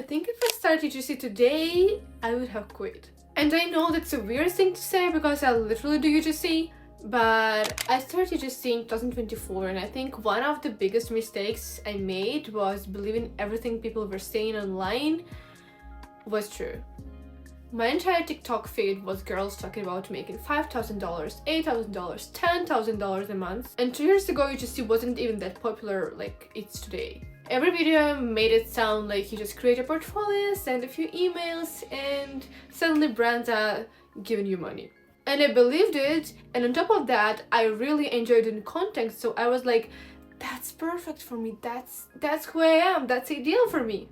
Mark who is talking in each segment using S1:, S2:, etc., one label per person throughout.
S1: think if I started UGC today, I would have quit. And I know that's a weird thing to say because I literally do UGC, but I started UGC in 2024, and I think one of the biggest mistakes I made was believing everything people were saying online was true. My entire TikTok feed was girls talking about making $5,000, $8,000, $10,000 a month. And 2 years ago, UGC wasn't even that popular like it's today. Every video made it sound like you just create a portfolio, send a few emails, and suddenly brands are giving you money. And I believed it, and on top of that, I really enjoyed doing content, so I was like, that's perfect for me, that's who I am, that's ideal for me.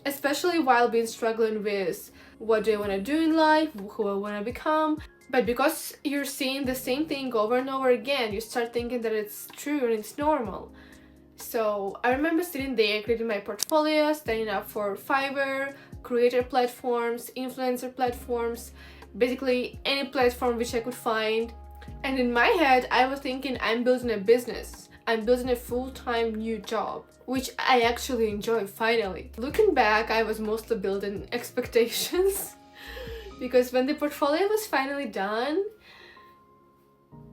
S1: Especially while being struggling with what do I want to do in life, who I want to become. But because you're seeing the same thing over and over again, you start thinking that it's true and it's normal. So I remember sitting there creating my portfolio, signing up for Fiverr, creator platforms, influencer platforms, basically any platform which I could find. And in my head, I was thinking I'm building a business. I'm building a full-time new job, which I actually enjoy finally. Looking back, I was mostly building expectations because when the portfolio was finally done,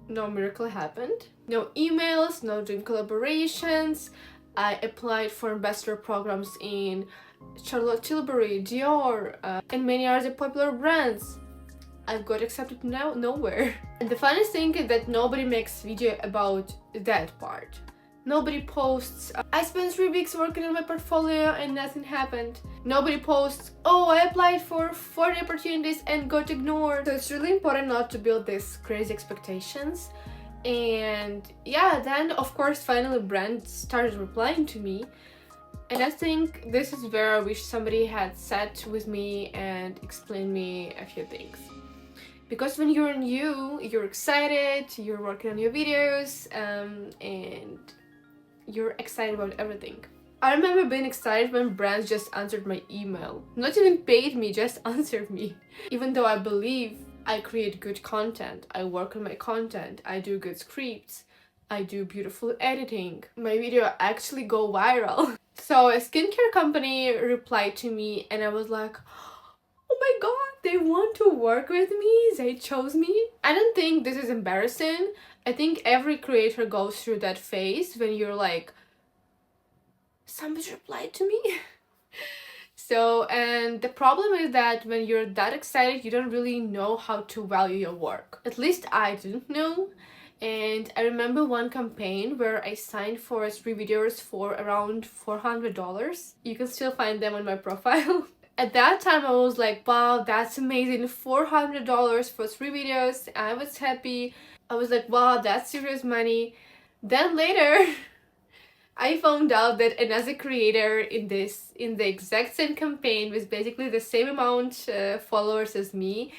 S1: no miracle happened. No emails, no dream collaborations. I applied for ambassador programs in Charlotte Tilbury, Dior, and many other popular brands. I got accepted now nowhere. And the funniest thing is that nobody makes video about that part. Nobody posts, I spent 3 weeks working on my portfolio and nothing happened. Nobody posts, oh, I applied for 40 opportunities and got ignored. So it's really important not to build these crazy expectations. And yeah, then of course finally brands started replying to me. And I think this is where I wish somebody had sat with me and explained me a few things. Because when you're new, you're excited, you're working on your videos, and you're excited about everything. I remember being excited when brands just answered my email. Not even paid me, just answered me. Even though I believe I create good content, I work on my content, I do good scripts, I do beautiful editing. My video actually go viral. So a skincare company replied to me and I was like, oh my god, they want to work with me, they chose me. I don't think this is embarrassing. I think every creator goes through that phase when you're like, somebody replied to me. So, and the problem is that when you're that excited, you don't really know how to value your work. At least I didn't know. And I remember one campaign where I signed for 3 videos for around $400. You can still find them on my profile. At that time, I was like, wow, that's amazing, $400 for 3 videos. I was happy. I was like, wow, that's serious money. Then later, I found out that another creator in the exact same campaign with basically the same amount followers as me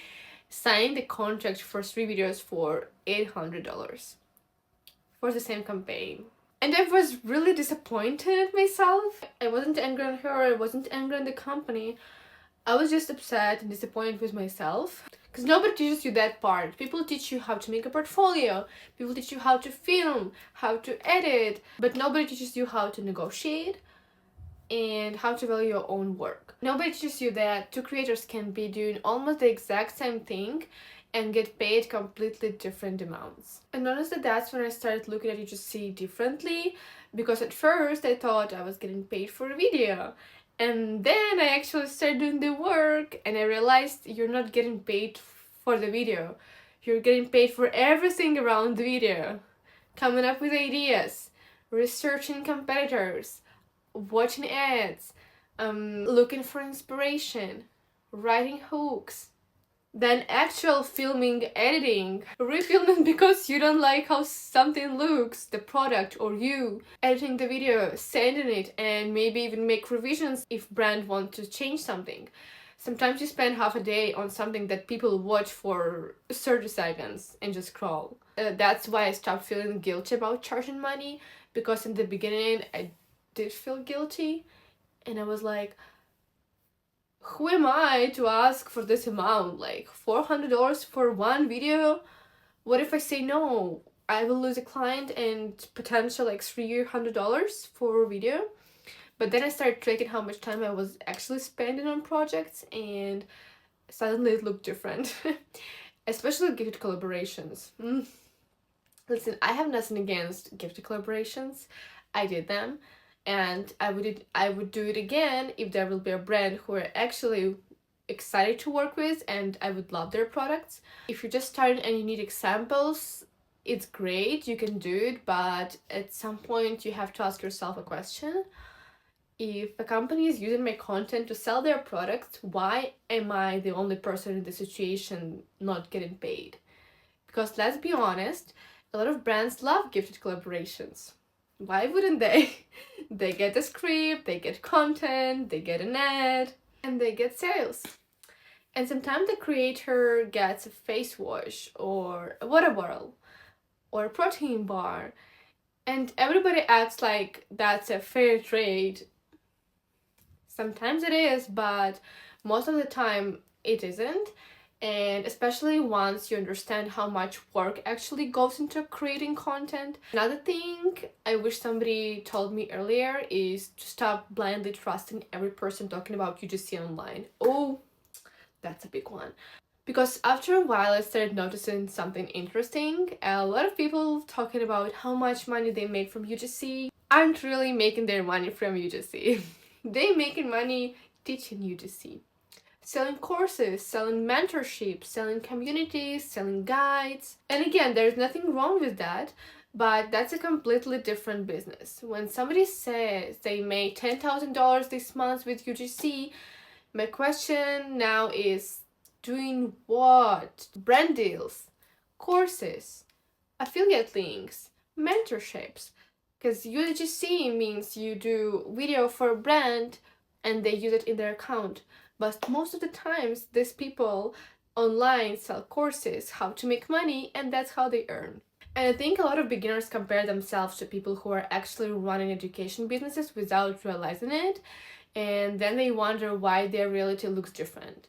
S1: signed a contract for 3 videos for $800 for the same campaign. And I was really disappointed at myself. I wasn't angry on her, I wasn't angry on the company. I was just upset and disappointed with myself. Because nobody teaches you that part. People teach you how to make a portfolio, people teach you how to film, how to edit, but nobody teaches you how to negotiate and how to value your own work. Nobody teaches you that 2 creators can be doing almost the exact same thing and get paid completely different amounts. And honestly, that's when I started looking at UGC differently, because at first I thought I was getting paid for a video. And then I actually started doing the work and I realized you're not getting paid for the video. You're getting paid for everything around the video. Coming up with ideas, researching competitors, watching ads, looking for inspiration, writing hooks, then actual filming, editing, refilming because you don't like how something looks, the product or you, editing the video, sending it, and maybe even make revisions if brand want to change something. Sometimes you spend half a day on something that people watch for 30 seconds and just scroll. That's why I stopped feeling guilty about charging money, because in the beginning I did feel guilty and I was like, who am I to ask for this amount? Like $400 for one video? What if I say no? I will lose a client and potential like $300 for a video. But then I started tracking how much time I was actually spending on projects, and suddenly it looked different. Especially gifted collaborations. Listen, I have nothing against gifted collaborations. I did them, and I would do it again if there will be a brand who are actually excited to work with and I would love their products. If you're just starting and you need examples, it's great, you can do it, but at some point you have to ask yourself a question. If a company is using my content to sell their products, why am I the only person in the situation not getting paid? Because let's be honest, a lot of brands love gifted collaborations. Why wouldn't they? They get a script, they get content, they get an ad, and they get sales. And sometimes the creator gets a face wash or a water bottle or a protein bar, and everybody acts like that's a fair trade. Sometimes it is, but most of the time it isn't. And especially once you understand how much work actually goes into creating content. Another thing I wish somebody told me earlier is to stop blindly trusting every person talking about UGC online. Oh, that's a big one. Because after a while I started noticing something interesting. A lot of people talking about how much money they make from UGC aren't really making their money from UGC. They making money teaching UGC. Selling courses, selling mentorship, selling communities, selling guides. And again, there's nothing wrong with that, but that's a completely different business. When somebody says they made $10,000 this month with UGC, my question now is, doing what? Brand deals, courses, affiliate links, mentorships. Because UGC means you do video for a brand and they use it in their account. But most of the times, these people online sell courses, how to make money, and that's how they earn. And I think a lot of beginners compare themselves to people who are actually running education businesses without realizing it, and then they wonder why their reality looks different.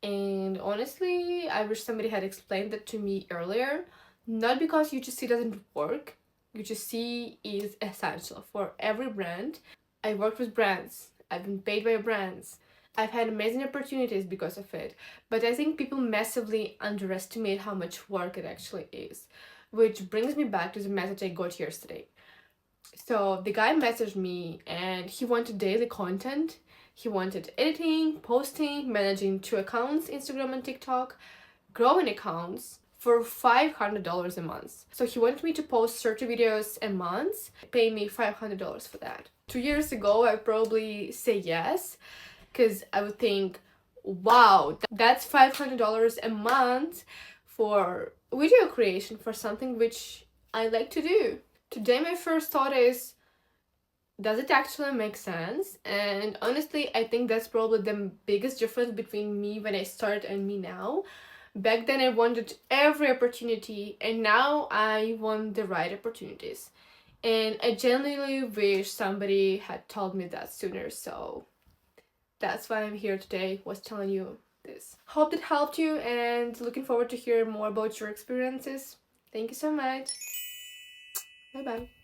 S1: And honestly, I wish somebody had explained that to me earlier. Not because UGC doesn't work, UGC is essential for every brand. I work with brands, I've been paid by brands, I've had amazing opportunities because of it, but I think people massively underestimate how much work it actually is. Which brings me back to the message I got yesterday. So the guy messaged me and he wanted daily content. He wanted editing, posting, managing 2 accounts, Instagram and TikTok, growing accounts for $500 a month. So he wanted me to post 30 videos a month, pay me $500 for that. 2 years ago, I probably say yes, because I would think, wow, that's $500 a month for video creation, for something which I like to do. Today my first thought is, does it actually make sense? And honestly, I think that's probably the biggest difference between me when I started and me now. Back then I wanted every opportunity, and now I want the right opportunities. And I genuinely wish somebody had told me that sooner, so that's why I'm here today, was telling you this. Hope it helped you, and looking forward to hear more about your experiences. Thank you so much. Bye bye.